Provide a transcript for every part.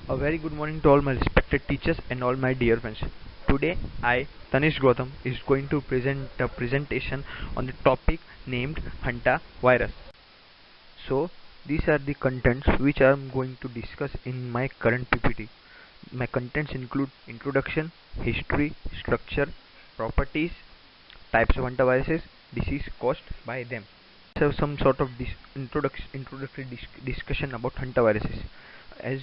A very good morning to all my respected teachers and all my dear friends. Today, I, Tanish Gautam, is going to present a presentation on the topic named hantavirus. So, these are the contents which I am going to discuss in my current PPT. My contents include introduction, history, structure, properties, types of hantaviruses, disease caused by them. Have some sort of introductory discussion about hantaviruses. As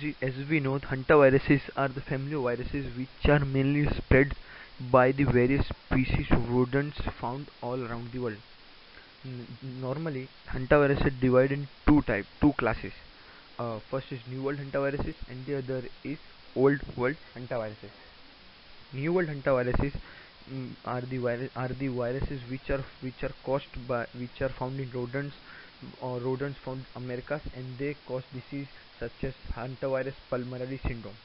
we know, hantaviruses are the family of viruses which are mainly spread by the various species of rodents found all around the world. Normally, hantaviruses are divided in two classes. First is New World hantaviruses, and the other is Old World hantaviruses. New World hantaviruses are the viruses which are found in rodents or rodents found in Americas, and they cause disease such as hantavirus pulmonary syndrome.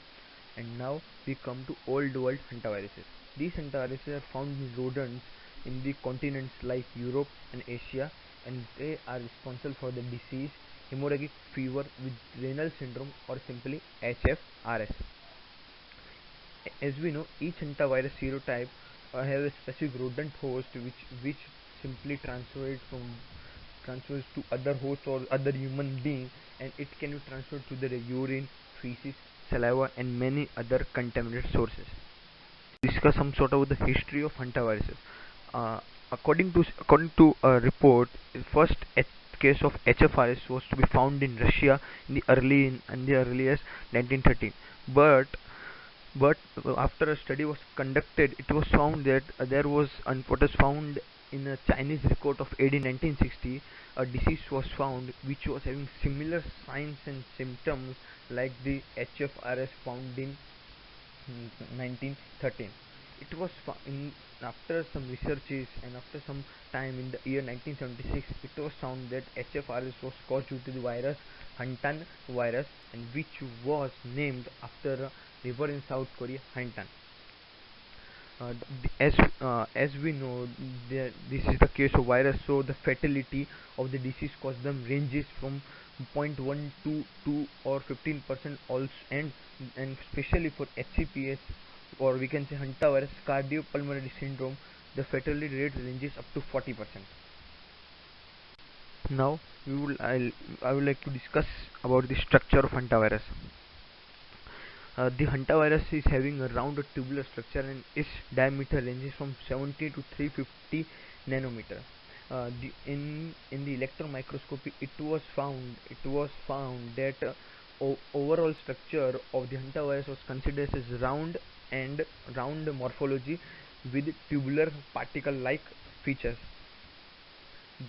And now we come to Old World hantaviruses. These hantaviruses are found in rodents in the continents like Europe and Asia, and they are responsible for the disease hemorrhagic fever with renal syndrome, or simply HFRS. As we know, each hantavirus serotype have a specific rodent host which simply transfers to other hosts or other human being, and it can be transferred to the urine, feces, saliva, and many other contaminated sources. Discuss some sort of the history of hantaviruses. Uh, according to a report, the first case of HFRS was to be found in Russia in the earliest 1913, but but after a study was conducted, it was found that there was what was found in a Chinese record of AD 1960. A disease was found which was having similar signs and symptoms like the HFRS found in 1913. It was after some researches and after some time in the year 1976, it was found that HFRS was caused due to the virus Hantan virus, and which was named after a river in South Korea, Hantan. As we know, this is the case of virus, so the fatality of the disease caused them ranges from 0.1 to 2 or 15% also, and especially for HCPS, or we can say hantavirus cardiopulmonary syndrome, the fatality rate ranges up to 40%. Now I would like to discuss about the structure of hantavirus. The hantavirus is having a round tubular structure, and its diameter ranges from 70 to 350 nanometer. In the electron microscopy, it was found that overall structure of the hantavirus was considered as round morphology with tubular particle-like features.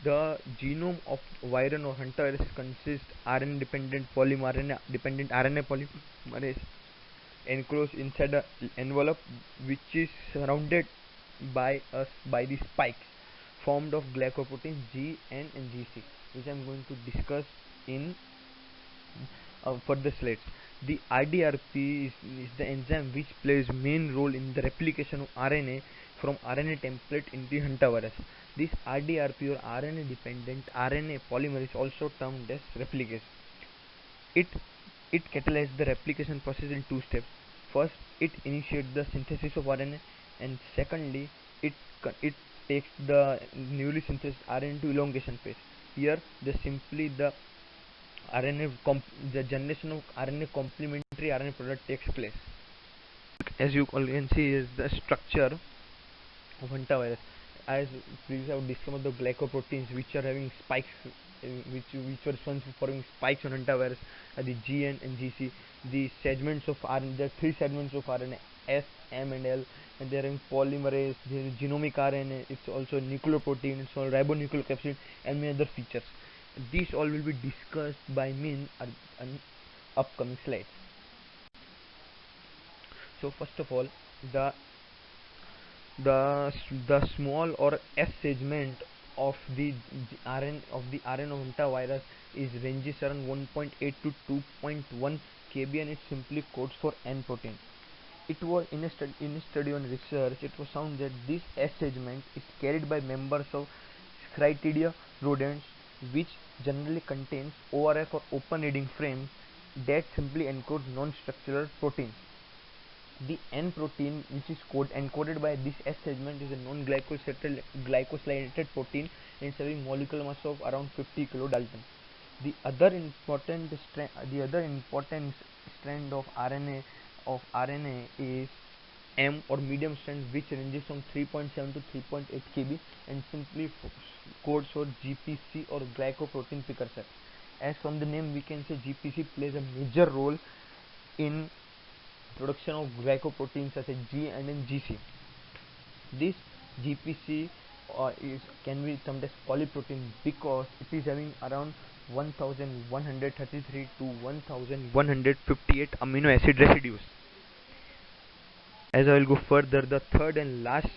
The genome of virion or hantavirus consists RNA-dependent polymer RNA-dependent RNA polymerase enclosed inside the envelope, which is surrounded by the spikes formed of glycoproteins G, N, and GC, which I am going to discuss in further slides. The RDRP is the enzyme which plays main role in the replication of RNA from RNA template in the hantavirus. This RDRP, or RNA-dependent RNA polymer, is also termed as replicase. It catalyzes the replication process in two steps. First, it initiates the synthesis of RNA, and secondly, it takes the newly synthesized RNA to elongation phase. Here, the generation of RNA complementary RNA product takes place. As you all can see, is the structure of hantavirus. As previously I would discuss the glycoproteins which are having spikes, which were responsible for having spikes on hantavirus, the GN and GC. The segments of RNA, there are three segments of RNA: S, M, and L, and they are having polymerase. There is genomic RNA. It's also nucleoprotein. It's all ribonucleocapsid and many other features. These all will be discussed by me in upcoming slides. So first of all, the the small or S segment of the RNA of hantavirus is ranges around 1.8 to 2.1 kb, and it simply codes for N protein. It was in a study on research, it was found that this S segment is carried by members of Scritidia rodents, which generally contains ORF or open reading frame, that simply encodes non-structural proteins. The N protein, which is encoded by this S segment, is a non-glycosylated protein and having molecular mass of around 50 kilodalton. The other important strand of RNA is M, or medium strand, which ranges from 3.7 to 3.8 kb and simply codes for GPC or glycoprotein precursor. As from the name we can say, GPC plays a major role in production of glycoproteins such as G and GC. This GPC can be termed as polyprotein because it is having around 1133 to 1158 amino acid residues. As I will go further, the third and last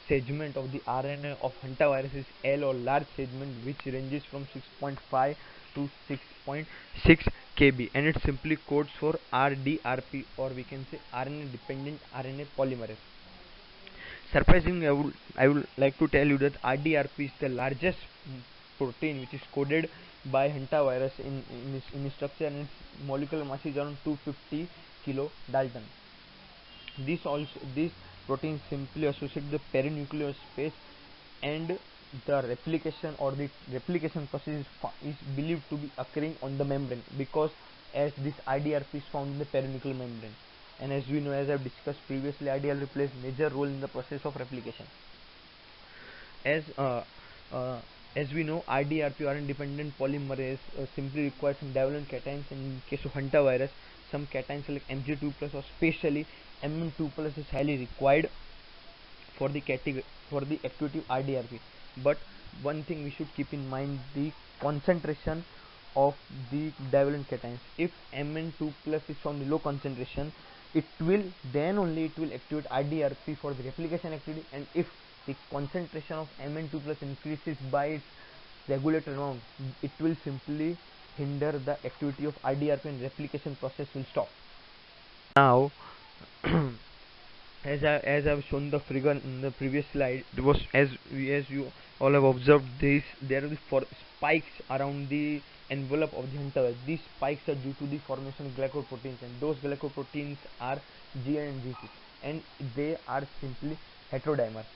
segment of the RNA of hantavirus is L, or large segment, which ranges from 6.5 to 6.6 kb, and it simply codes for RDRP, or we can say RNA dependent RNA polymerase. Surprisingly, I would like to tell you that RDRP is the largest protein which is coded by hantavirus in its structure, and its molecular mass is around 250 kilodalton. These proteins simply associate the perinuclear space, and the replication process is believed to be occurring on the membrane, because as this IDRP is found in the perinuclear membrane, and as we know, as I have discussed previously, IDRP plays major role in the process of replication. As we know, RDRP, RNA dependent polymerase, simply requires some divalent cations. In case of hantavirus, some cations like Mg2+ or especially Mn2+ is highly required for the activity of RDRP. But one thing we should keep in mind, the concentration of the divalent cations. If Mn2+ is found in low concentration, it will activate RDRP for the replication activity, and if the concentration of Mn2+ increases by its regulated amount, it will simply hinder the activity of RDRP and replication process will stop. Now, as I've shown the figure in the previous slide, it was as you all have observed, there are the spikes around the envelope of the hantavirus. These spikes are due to the formation of glycoproteins, and those glycoproteins are G and GC, and they are simply heterodimers.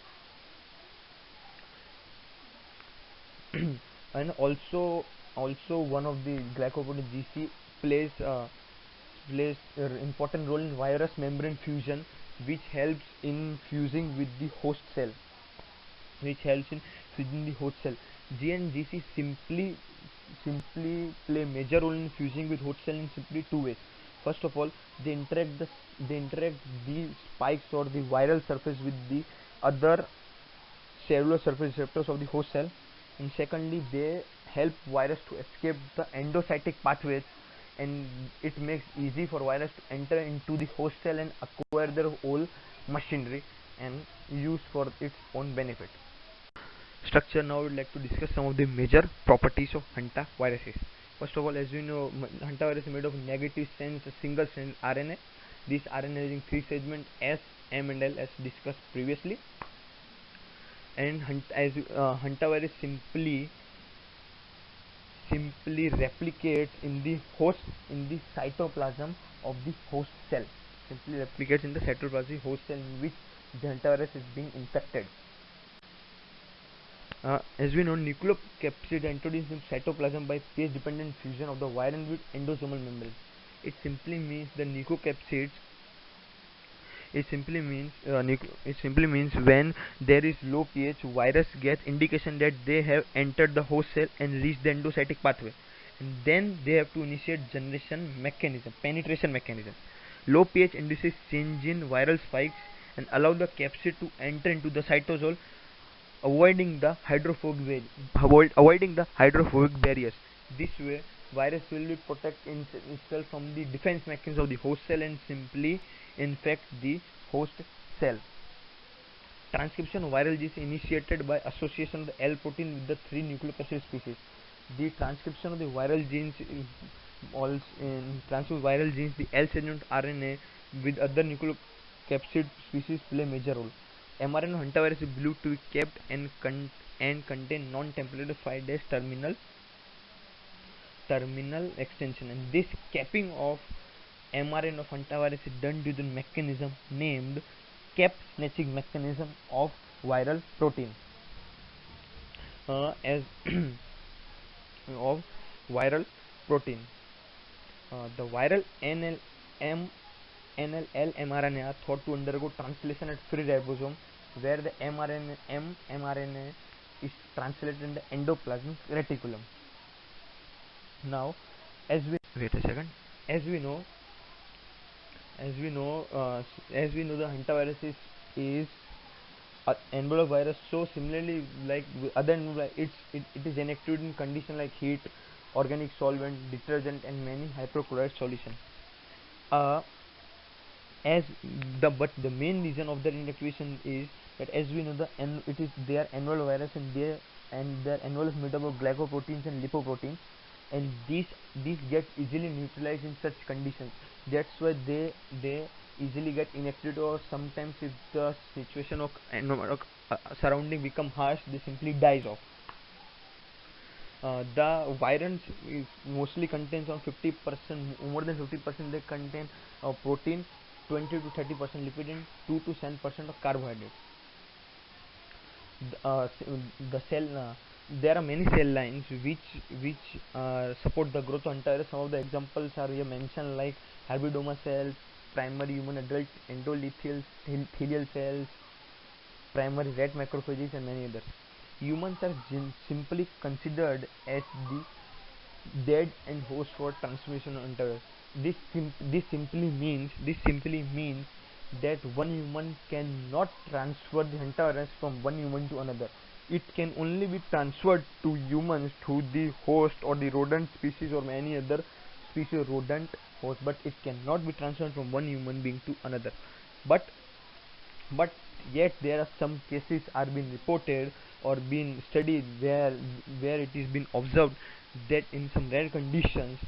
And also one of the glycoprotein GC plays important role in virus membrane fusion, which helps in fusing with the host cell. G and GC simply play major role in fusing with host cell in simply two ways. First of all, they interact the spikes or the viral surface with the other cellular surface receptors of the host cell, and secondly, they help virus to escape the endocytic pathways, and it makes easy for virus to enter into the host cell and acquire their whole machinery and use for its own benefit. Structure. Now I would like to discuss some of the major properties of hantaviruses. First of all, as we know, hantavirus is made of negative sense single strand RNA. This RNA having three segments, S, M and L, as discussed previously. And hantavirus simply replicates in the cytoplasm of the host cell. Simply replicates in the cytoplasm of the host cell in which the hantavirus is being infected. As we know, nucleocapsid introduced in cytoplasm by pH-dependent fusion of the virion with endosomal membrane. It simply means the nucleocapsids. It simply means when there is low pH, virus gets indication that they have entered the host cell and reached the endocytic pathway, and then they have to initiate penetration mechanism. Low pH induces change in viral spikes and allow the capsid to enter into the cytosol, avoiding the hydrophobic barriers. This way, virus will be protect itself from the defense mechanism of the host cell and simply infect the host cell. Transcription of viral genes initiated by association of the L protein with the three nucleocapsid species. The transcription of the viral genes the L segment RNA with other nucleocapsid species play major role. mRNA hantavirus is believed to be kept and contain non-templated 5 days terminal terminal extension, and this capping of mRNA of hantavirus is done due to the mechanism named cap snatching mechanism of viral protein. As of viral protein, the viral NLL mRNA are thought to undergo translation at free ribosome, where the mRNA is translated in the endoplasmic reticulum. Now, as we wait a second, as we know, the hantavirus is envelope virus. So similarly, like other envelope, it is inactive in condition like heat, organic solvent, detergent, and many hypochlorite solution. But the main reason of their inactivation is that, as we know, they are envelope virus, and their envelope made up of glycoproteins and lipoproteins, and these get easily neutralized in such conditions. That's why they easily get inactivated, or sometimes if the situation of surrounding become harsh, they simply dies off. The virus is mostly contains on 50%, more than 50%. They contain protein, 20 to 30% lipid, and 2 to 7% of carbohydrates. There are many cell lines which support the growth of hantavirus. Some of the examples are here mentioned, like herbidoma cells, primary human adult endothelial cells, primary rat macrophages, and many others. Humans are simply considered as the dead and host for transmission of hantavirus. This simply means that one human cannot transfer the hantavirus from one human to another. It can only be transferred to humans through the host or the rodent species or any other species of rodent host, but it cannot be transferred from one human being to another. But yet there are some cases are being reported or being studied where it is been observed that in some rare conditions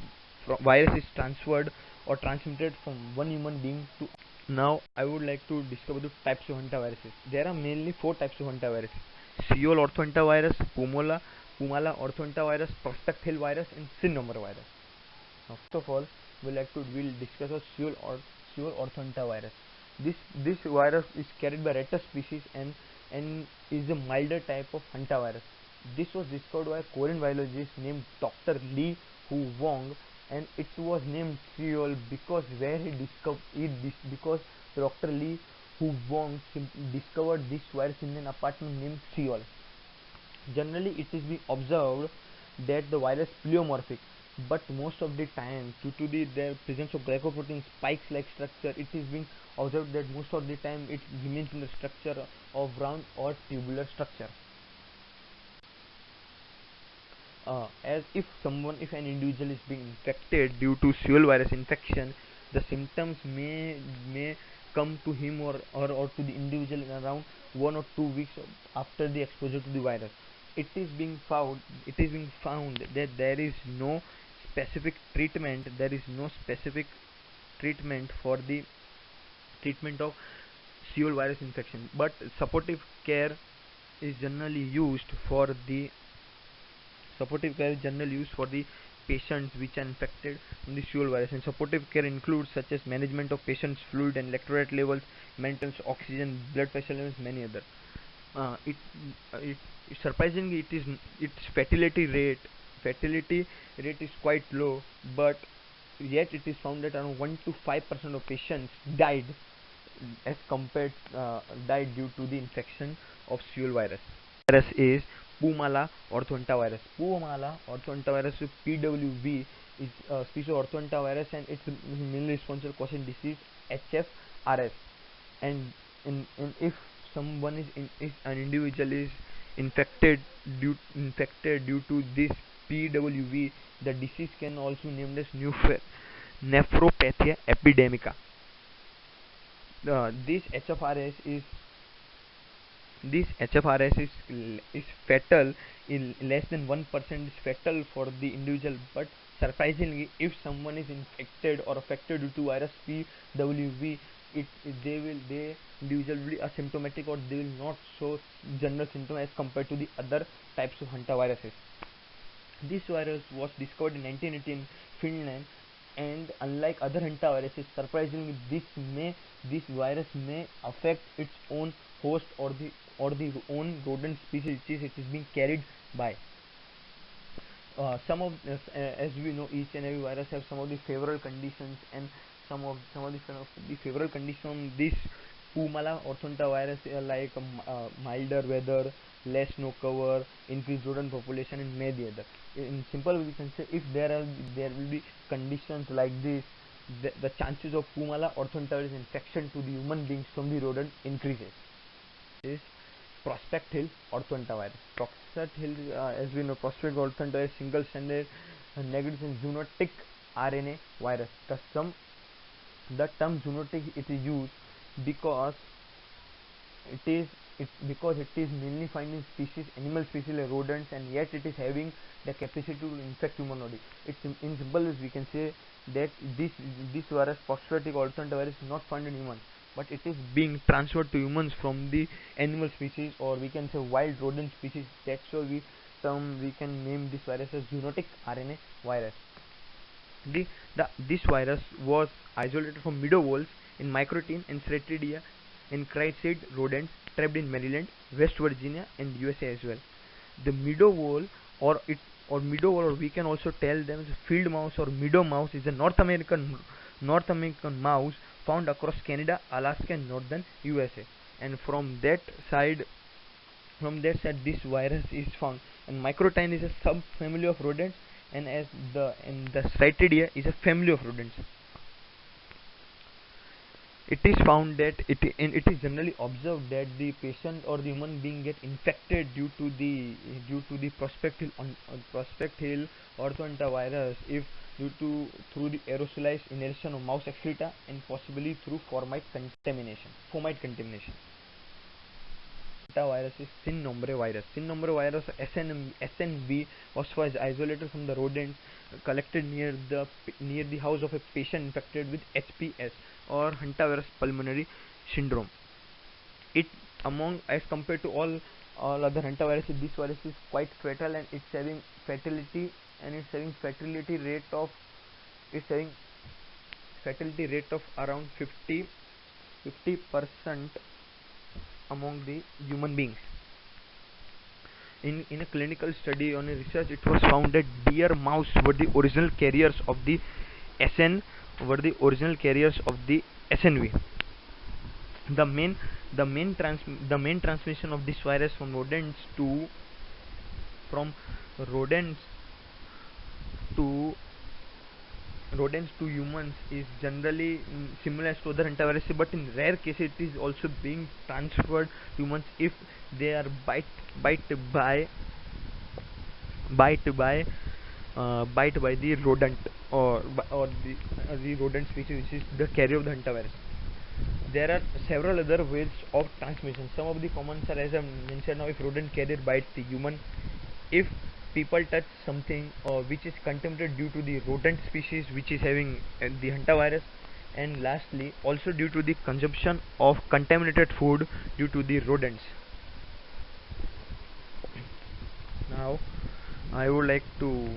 virus is transferred or transmitted from one human being to. Now I would like to discover the types of hantaviruses. There are mainly 4 types of hantaviruses: Seoul orthohantavirus, Pumala orthohantavirus, Prospect Hill virus, and Cynomolgus. Now, first of all, we'll discuss a Seoul orthohantavirus. This virus is carried by Retta species and is a milder type of hantavirus. This was discovered by a Korean biologist named Dr. Lee Hu Wong, and it was named Seoul because Dr. Lee Hu Wong discovered this virus in an apartment named Seoul. Generally, it is being observed that the virus pleomorphic, but most of the time, due to the presence of glycoprotein spikes-like structure, it is being observed that most of the time it remains in the structure of round or tubular structure. As if an individual is being infected due to Seoul virus infection, the symptoms may come to him or to the individual in around 1 or 2 weeks after the exposure to the virus. It is being found that there is no specific treatment. There is no specific treatment for the treatment of Seoul virus infection, but supportive care is generally used for the patients which are infected from the Seoul virus. And supportive care includes such as management of patients' fluid and electrolyte levels, maintenance oxygen, blood pressure levels, many other. Surprisingly, its fatality rate is quite low, but yet it is found that around 1 to 5% of patients died died due to the infection of Seoul virus. Virus is Pumala orthohantavirus. Pumala orthohantavirus (PWV) is a species of orthohantavirus, and it's mainly responsible for causing disease HFRS. And if an individual is infected due to this PWV, the disease can also be named as nephropathia epidemica. This HFRS is fatal in less than 1%. Is fatal for the individual, but surprisingly, if someone is infected or affected due to virus PWV, the individual will be asymptomatic, or they will not show general symptoms as compared to the other types of hantaviruses. This virus was discovered in 1980 in Finland, and unlike other hantaviruses, surprisingly, this virus may affect its own host or the own rodent species which it is being carried by. Some of as we know, each and every virus have some of the favorable conditions, and some of the favorable conditions this Pumala orthonta virus like milder weather, less snow cover, increased rodent population, and many other. In simple, we can say if there will be conditions like this, the chances of Pumala orthonta virus infection to the human beings from the rodent increases. Is Prospect Hill orthoentavirus. Prospect Hill, as we know, Prospect orthoentavirus single-stranded negative and zoonotic RNA virus. The term zoonotic it is used because it is mainly found in animal species like rodents, and yet it is having the capacity to infect human body. It's in simple as we can say that this virus, Prospect orthoentavirus, is not found in humans, but it is being transferred to humans from the animal species, or we can say wild rodent species. That's why we can name this virus as zoonotic RNA virus. This virus was isolated from meadow voles in Microtein and Ceratidia in Cricid rodents trapped in Maryland, West Virginia, and USA as well. The meadow vole meadow vole, or we can also tell them as field mouse or meadow mouse, is a North American mouse found across Canada, Alaska, and northern USA. And from that side this virus is found. And Microtein is a subfamily of rodents, and the Ceratidia is a family of rodents. It is found that it is generally observed that the patient or the human being get infected due to the Prospect Hill orthoentavirus if through the aerosolized inhalation of mouse excreta, and possibly through fomite contamination. Virus is Sin Nombre virus. Sin Nombre virus SNV was first isolated from the rodents collected near the house of a patient infected with HPS, or hantavirus pulmonary syndrome. It as compared to all other hantaviruses, this virus is quite fatal, and it's having fatality rate of around 50% among the human beings. In a clinical study on a research, it was found that deer mouse were the original carriers of the SNV. The main transmission of this virus from rodents to humans is generally similar to other hantaviruses, but in rare cases it is also being transferred to humans if they are bite by the rodent, or the rodent species which is the carrier of the hantavirus. There are several other ways of transmission. Some of the common are, as I mentioned now, if rodent carrier bites the human, if people touch something which is contaminated due to the rodent species which is having the hantavirus, and lastly also due to the consumption of contaminated food due to the rodents. Now I would like to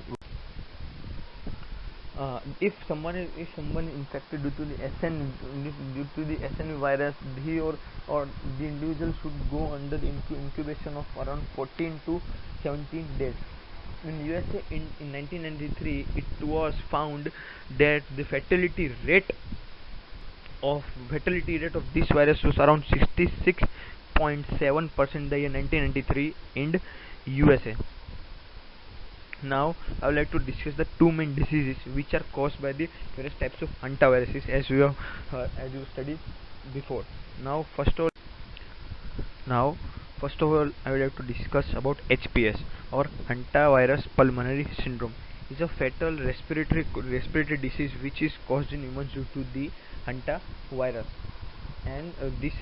if someone infected due to the SNV virus, he or the individual should go under the incubation of around 14 to 17 days. In USA in 1993, it was found that the fatality rate of this virus was around 66.7% in the year 1993 in USA. Now I would like to discuss the two main diseases which are caused by the various types of hantaviruses, as you studied before. Now first of all, I would like to discuss about HPS, or hantavirus pulmonary syndrome. It's a fatal respiratory disease which is caused in humans due to the hantavirus, and this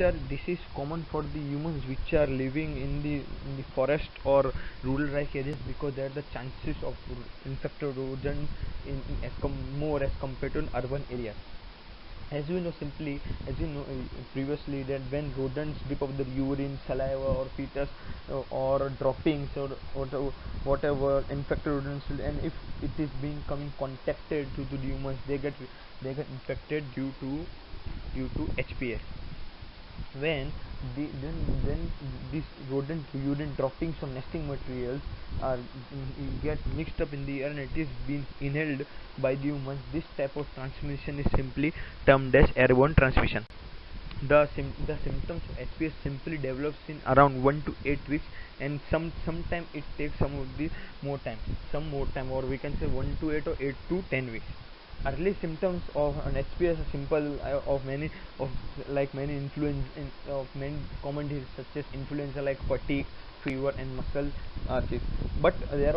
is common for the humans which are living in the forest or rural areas, because there the chances of infected rodents more as compared to urban areas. As we know, simply as you know previously, that when rodents dip of their urine, saliva, or fetus, or droppings, or whatever infected rodents, and if it is being coming contacted to the humans, they get infected due to HPS. When then these rodent urine droppings or nesting materials are get mixed up in the air and it is being inhaled by the humans, this type of transmission is simply termed as airborne transmission. The symptoms of HPS simply develops in around 1 to 8 weeks, and sometime it takes some more time, or we can say 1 to 8 or 8 to 10 weeks. Early symptoms of an HPS are simple, of many common diseases such as influenza, like fatigue, fever, and muscle arthritis. But there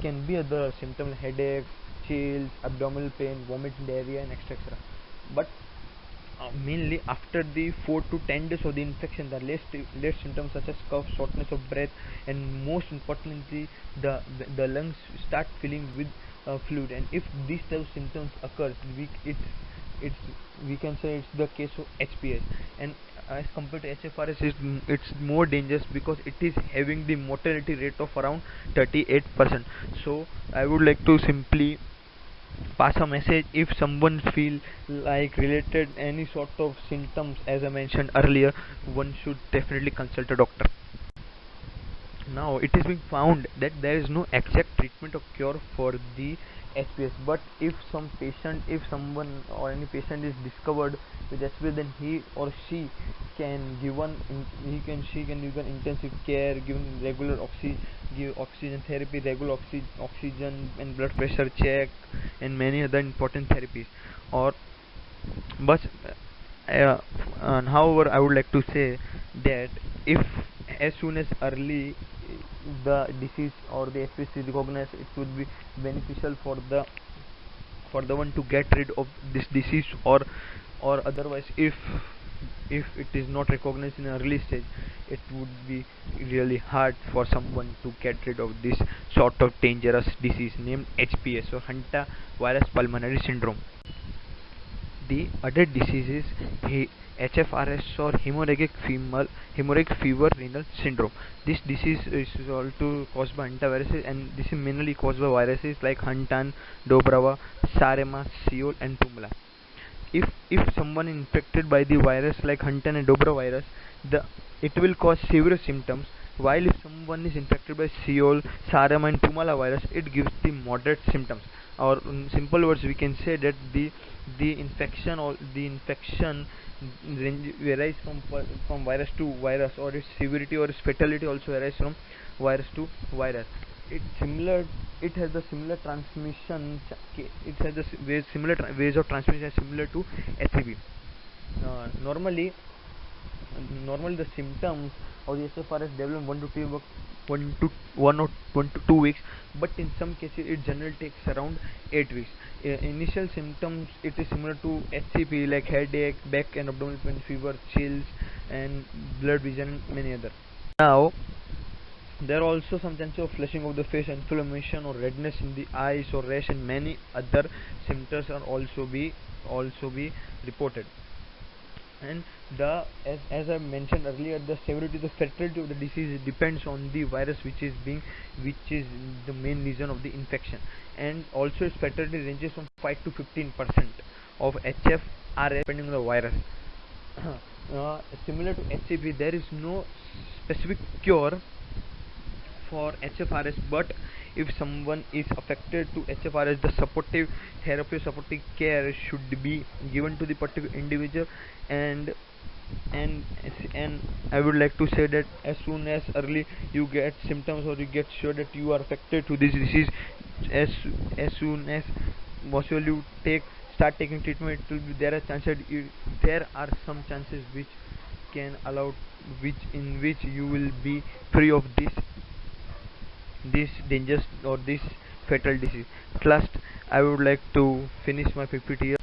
can be other symptoms: headache, chills, abdominal pain, vomiting, diarrhea, and etc. But mainly after the 4 to 10 days of the infection, the late symptoms such as cough, shortness of breath, and most importantly, the lungs start filling with fluid. And if these type of symptoms occurs, it's we can say it's the case of HPS. And as compared to HFRS, it's more dangerous because it is having the mortality rate of around 38%. So I would like to simply pass a message: if someone feel like related any sort of symptoms, as I mentioned earlier, one should definitely consult a doctor. Now it is being found that there is no exact treatment or cure for the HPS, but if someone or any patient is discovered with HPS, then he or she can she can given intensive care, given regular give oxygen therapy, regular oxygen and blood pressure check, and many other important therapies. Or but and however, I would like to say that if as soon as early the disease or the HPS is recognized, it would be beneficial for the one to get rid of this disease. Or otherwise, if it is not recognized in an early stage, it would be really hard for someone to get rid of this sort of dangerous disease named HPS, or hantavirus pulmonary syndrome. The other diseases, HFRS, or hemorrhagic fever renal syndrome. This disease is also caused by hantaviruses, and this is mainly caused by viruses like Hantan, Dobrava, Sarema, Seoul, and Tumla. If someone infected by the virus like Hunter and Dobra virus, the it will cause severe symptoms. While if someone is infected by Seoul, Saram, and Tumala virus, it gives the moderate symptoms. Or in simple words, we can say that the infection varies from virus to virus, or its severity or its fatality also varies from virus to virus. It has the similar transmission. It has the ways of transmission similar to HCV. uh, normally Normally the symptoms of the SFRS develop in 1 to 2 weeks, but in some cases it generally takes around 8 weeks. Initial symptoms, it is similar to HCP, like headache, back and abdominal pain, fever, chills, and blurred vision, and many other. Now there are also some chances of flushing of the face, inflammation or redness in the eyes or rash, and many other symptoms are also be reported. And as I mentioned earlier, the severity, the fatality of the disease depends on the virus which is the main reason of the infection. And also its fatality ranges from 5 to 15% of HFRS depending on the virus. Similar to HCV, there is no specific cure for HFRS, but if someone is affected to HFRS, the supportive therapy, supportive care should be given to the particular individual. And and and I would like to say that as soon as early you get symptoms, or you get sure that you are affected to this disease, as as soon as possible you start taking treatment. It will be, there are some chances which can allow which in which you will be free of this dangerous or this fatal disease. At last, I would like to finish my PPT here.